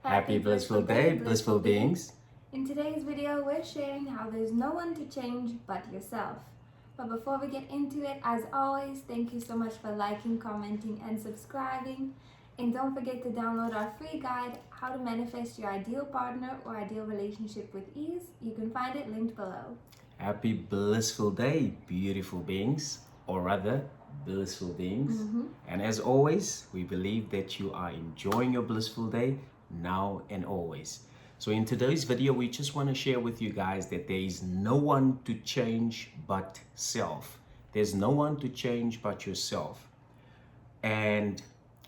Happy blissful day, blissful beings. In today's video, we're sharing how there's no one to change but yourself. But before we get into it, as always, thank you so much for liking, commenting, and subscribing. And don't forget to download our free guide, How to Manifest Your Ideal Partner or Ideal Relationship with Ease. You can find it linked below. Happy blissful day, beautiful beings, or rather, blissful beings. And as always, we believe that you are enjoying your blissful day now and always. So in today's video, we just want to share with you guys that there is no one to change but self. There's no one to change but yourself. And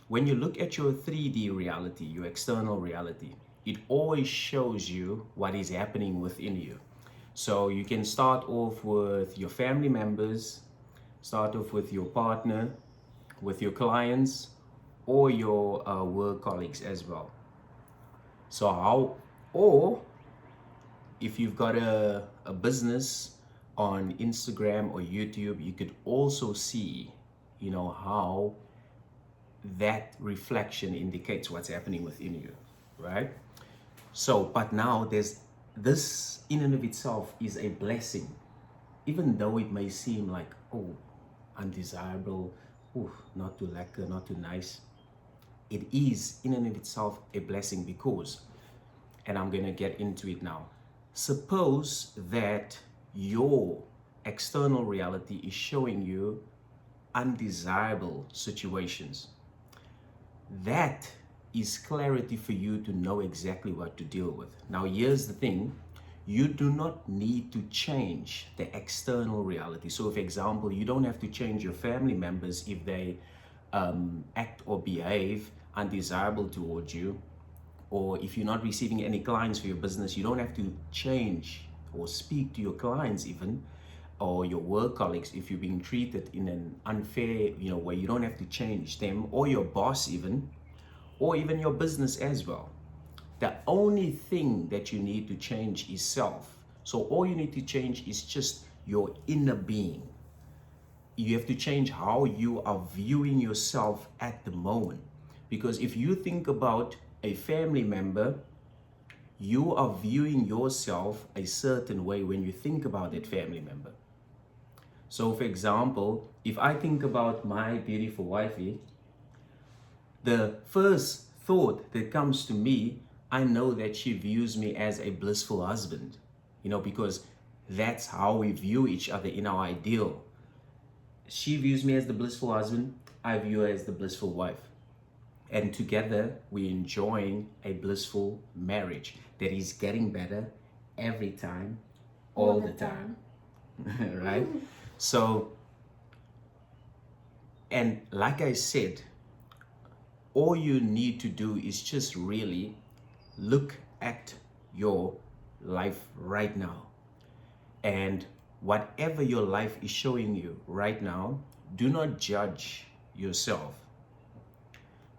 when you look at your 3D reality, your external reality, it always shows you what is happening within you. So you can start off with your family members, start off with your partner, with your clients, or your work colleagues as well. Or if you've got a business on Instagram or YouTube, you could also see, how that reflection indicates what's happening within you, right? So, but now this in and of itself is a blessing, even though it may seem like, undesirable, not too lacquer, not too nice. It is in and of itself a blessing because, and I'm going to get into it now, suppose that your external reality is showing you undesirable situations. That is clarity for you to know exactly what to deal with. Now, here's the thing. You do not need to change the external reality. So, for example, you don't have to change your family members if they act or behave undesirable towards you, or if you're not receiving any clients for your business, you don't have to change or speak to your clients even, or your work colleagues if you're being treated in an unfair, way. You don't have to change them, or your boss even, or even your business as well. The only thing that you need to change is self. So all you need to change is just your inner being. You have to change how you are viewing yourself at the moment. Because if you think about a family member, you are viewing yourself a certain way when you think about that family member. So for example, if I think about my beautiful wifey, the first thought that comes to me, I know that she views me as a blissful husband, because that's how we view each other in our ideal. She views me as the blissful husband, I view her as the blissful wife. And together we're enjoying a blissful marriage that is getting better every time, all the time. Right? So, and like I said, all you need to do is just really look at your life right now. And whatever your life is showing you right now, do not judge yourself.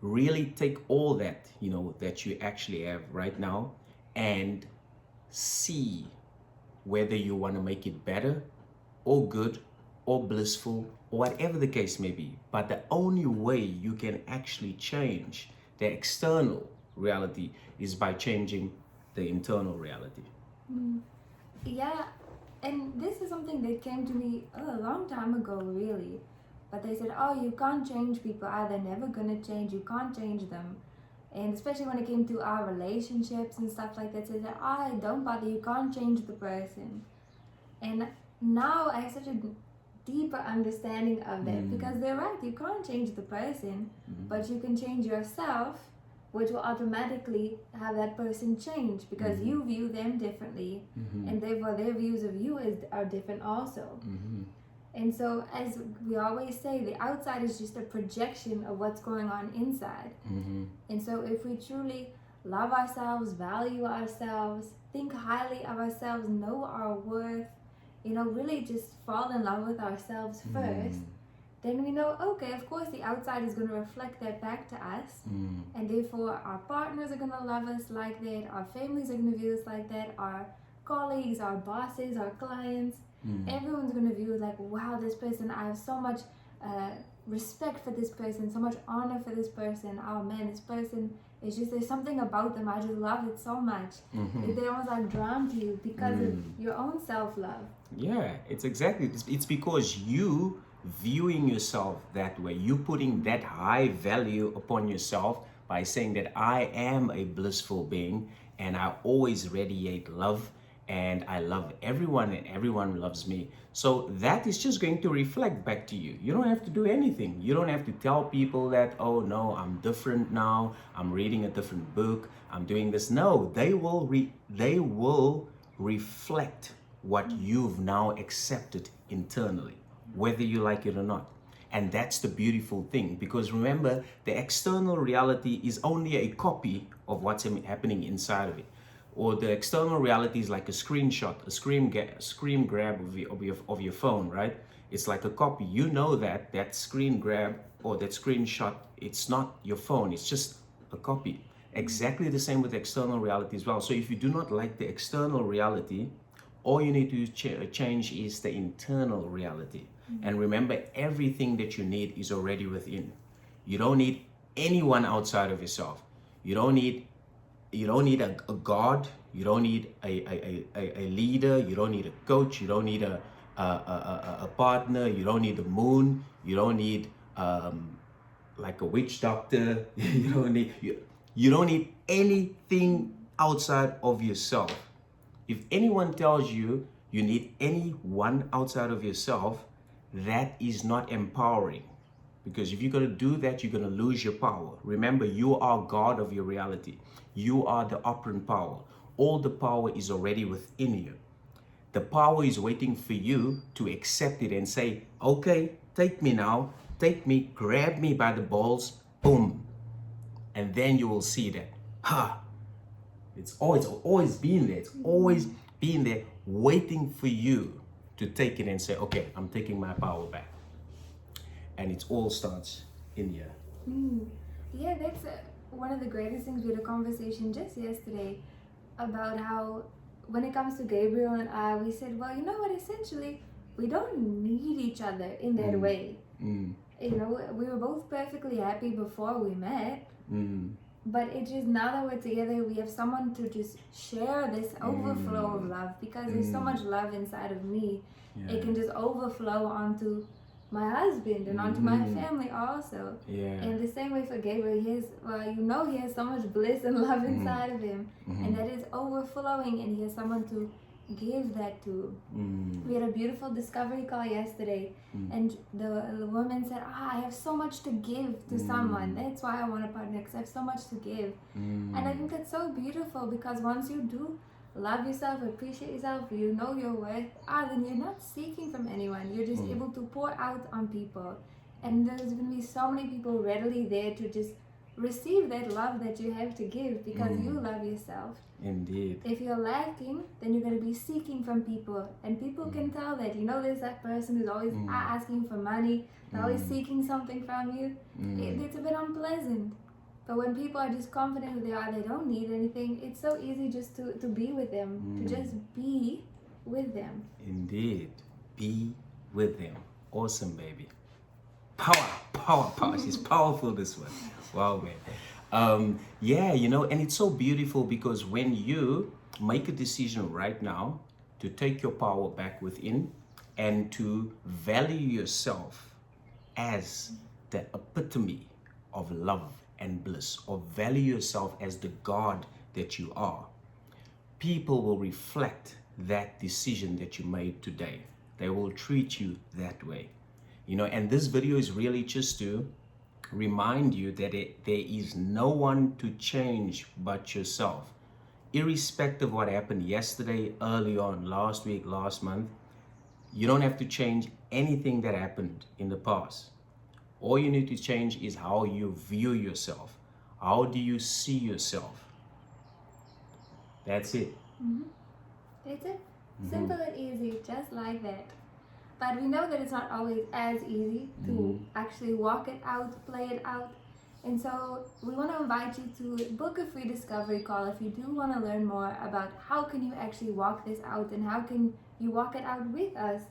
Really take all that, that you actually have right now and see whether you want to make it better or good or blissful or whatever the case may be. But the only way you can actually change the external reality is by changing the internal reality. Yeah, and this is something that came to me a long time ago, really. But they said, you can't change people. They're never going to change. You can't change them. And especially when it came to our relationships and stuff like that, they said, don't bother. You can't change the person. And now I have such a deeper understanding of that because they're right. You can't change the person, but you can change yourself, which will automatically have that person change because you view them differently. And therefore their views of you are different also. And so, as we always say, the outside is just a projection of what's going on inside. And so if we truly love ourselves, value ourselves, think highly of ourselves, know our worth, really just fall in love with ourselves first, then we know, okay, of course the outside is going to reflect that back to us. And therefore our partners are going to love us like that, our families are going to view us like that, our colleagues, our bosses, our clients. Everyone's going to view like, wow, this person, I have so much respect for this person, so much honor for this person. Oh man, this person is just, there's something about them. I just love it so much. They almost like drawn to you because of your own self-love. Yeah, it's exactly. It's because you viewing yourself that way. You putting that high value upon yourself by saying that I am a blissful being and I always radiate love and I love everyone and everyone loves me. So that is just going to reflect back to you. You don't have to do anything. You don't have to tell people that, oh no, I'm different now. I'm reading a different book. I'm doing this. No, they will reflect what you've now accepted internally, whether you like it or not. And that's the beautiful thing, because remember, the external reality is only a copy of what's happening inside of it. Or the external reality is like a screenshot, a screen grab of your phone, right? It's like a copy. You know that screen grab or that screenshot, it's not your phone, it's just a copy. Exactly the same with external reality as well. So if you do not like the external reality, all you need to change is the internal reality. And remember, everything that you need is already within. You don't need anyone outside of yourself. You don't need a God. You don't need a leader. You don't need a coach. You don't need a partner. You don't need the moon. You don't need like a witch doctor. You don't need anything outside of yourself. If anyone tells you you need anyone outside of yourself, that is not empowering. Because if you're going to do that, you're going to lose your power. Remember, you are God of your reality. You are the operant power. All the power is already within you. The power is waiting for you to accept it and say, okay, take me now. Take me, grab me by the balls, boom. And then you will see that, it's always been there. It's always been there waiting for you to take it and say, okay, I'm taking my power back. And it all starts in here. Yeah, that's one of the greatest things. We had a conversation just yesterday about how when it comes to Gabriel and I, we said, well, you know what, essentially, we don't need each other in that way. You know, we were both perfectly happy before we met. But it just, now that we're together, we have someone to just share this overflow of love, because there's so much love inside of me. It can just overflow onto my husband and onto my family also. And the same way for Gabriel, he has so much bliss and love inside of him, and that is overflowing, and he has someone to give that to. We had a beautiful discovery call yesterday, and the woman said, I have so much to give to someone. That's why I want a partner, because I have so much to give. And I think that's so beautiful, because once you do love yourself, appreciate yourself, you know your worth, then you're not seeking from anyone. You're just able to pour out on people, and there's going to be so many people readily there to just receive that love that you have to give, because you love yourself. Indeed. If you're lacking, then you're going to be seeking from people, and people can tell that. You know, there's that person who's always asking for money, they're always seeking something from you. It's a bit unpleasant. But when people are just confident who they are, they don't need anything, it's so easy just to be with them, to just be with them. Indeed. Be with them. Awesome, baby. Power. She's powerful, this one. Wow, man. Yeah, you know, and it's so beautiful, because when you make a decision right now to take your power back within and to value yourself as the epitome of love and bliss, or value yourself as the God that you are, people will reflect that decision that you made today. They will treat you that way. You know, and this video is really just to remind you that there is no one to change but yourself. Irrespective of what happened yesterday, early on, last week, last month, you don't have to change anything that happened in the past. All you need to change is how you view yourself. How do you see yourself? That's it. That's it. Simple and easy, just like that. But we know that it's not always as easy to actually walk it out, play it out. And so we want to invite you to book a free discovery call if you do want to learn more about how can you actually walk this out, and how can you walk it out with us.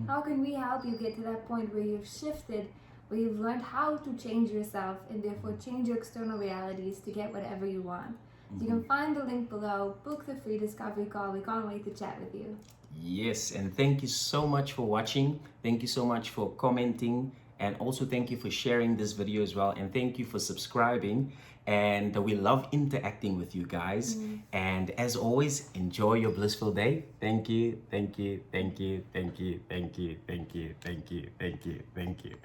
How can we help you get to that point where you've shifted where you've learned how to change yourself and therefore change your external realities to get whatever you want. So you can find the link below, book the free discovery call. We can't wait to chat with you. Yes, and thank you so much for watching. Thank you so much for commenting, and also thank you for sharing this video as well, and thank you for subscribing. And we love interacting with you guys. And as always, enjoy your blissful day. Thank you, thank you, thank you, thank you, thank you, thank you, thank you, thank you, thank you.